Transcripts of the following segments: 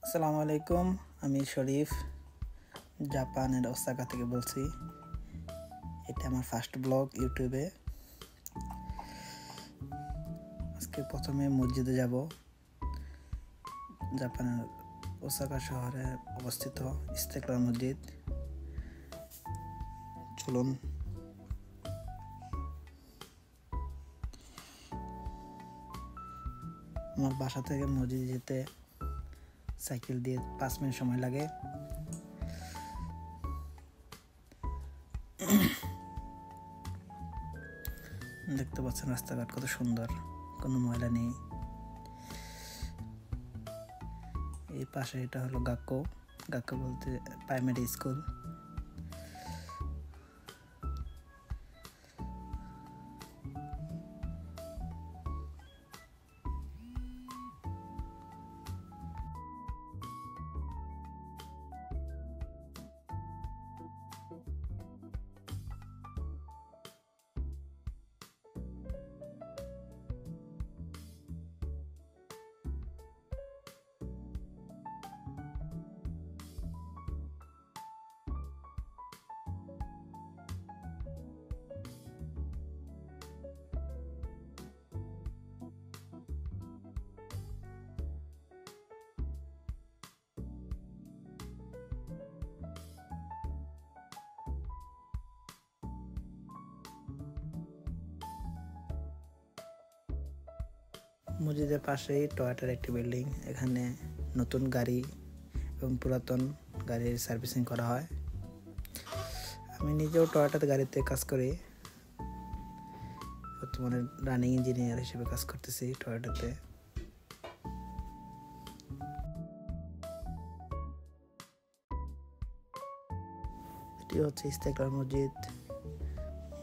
আসসালামু আলাইকুম। আমি শরীফ জাপানের ওসাকা থেকে বলছি। এটা আমার ফার্স্ট ব্লগ ইউটিউবে। আজকে প্রথমে মসজিদে যাব। জাপানের ওসাকা শহরে অবস্থিত ইস্তেকলাল মসজিদ। চলুন। আমার বাসা থেকে মসজিদে যেতে সাইকেল দিয়ে 5 মিনিট সময় লাগে। দেখতে পাচ্ছেন রাস্তাঘাট কত সুন্দর, কোনো ময়লা নেই। এই পাশে এটা হলো গাক্কো বলতে প্রাইমারি স্কুল। মসজিদের পাশেই টয়োটার একটি বিল্ডিং। এখানে নতুন গাড়ি এবং পুরাতন গাড়ির সার্ভিসিং করা হয়। আমি নিজেও টয়োটার গাড়িতে কাজ করি। বর্তমানে রানিং ইঞ্জিনিয়ার হিসেবে কাজ করতেছি টয়োটাতে। এটি হচ্ছে ইস্তেকলাল মসজিদ।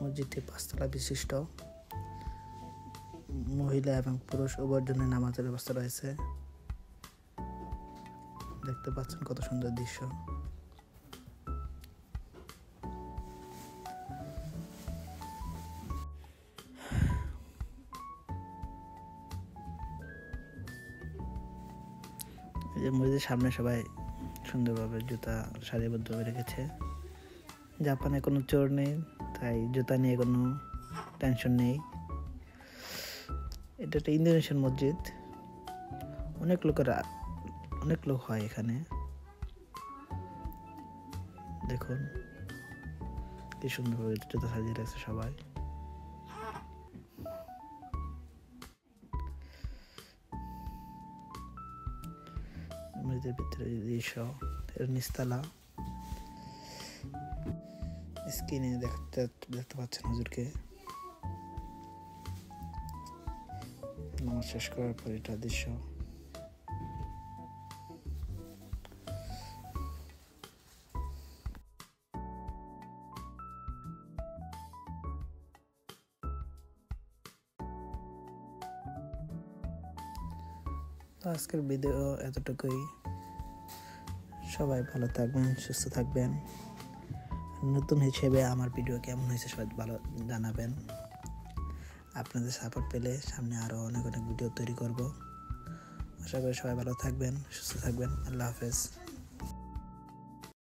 মসজিদটি 5 তলা বিশিষ্ট। মহিলা এবং পুরুষ উভয়ের জন্য নামাজের ব্যবস্থা রয়েছে। দেখতে পাচ্ছেন কত সুন্দর দৃশ্য। এই যে মসজিদের সামনে সবাই সুন্দরভাবে জুতা সারিবদ্ধভাবে রেখেছে। জাপানে কোনো চোর নেই, তাই জুতা নিয়ে কোনো টেনশন নেই। এটা একটা ইন্দোনেশিয়ান মসজিদ। অনেক লোক হয় এখানে। দেখুন কি সুন্দরভাবে জুতা সাজিয়ে রাখছে সবাই। মসজিদের ভিতরে দৃশ্য, এর নিচতলা। স্ক্রিনে দেখতে পাচ্ছেন হুজুরকে। নামাজ শেষ করার পর এটা দৃশ্য। আজকের ভিডিও এতটুকুই। সবাই ভালো থাকবেন, সুস্থ থাকবেন। নতুন হিসেবে আমার ভিডিও কেমন হয়েছে সবাই ভালো জানাবেন। আপনাদের সাপোর্ট পেলে সামনে আরও অনেক ভিডিও তৈরি করব। আশা করি সবাই ভালো থাকবেন, সুস্থ থাকবেন। আল্লাহ হাফেজ।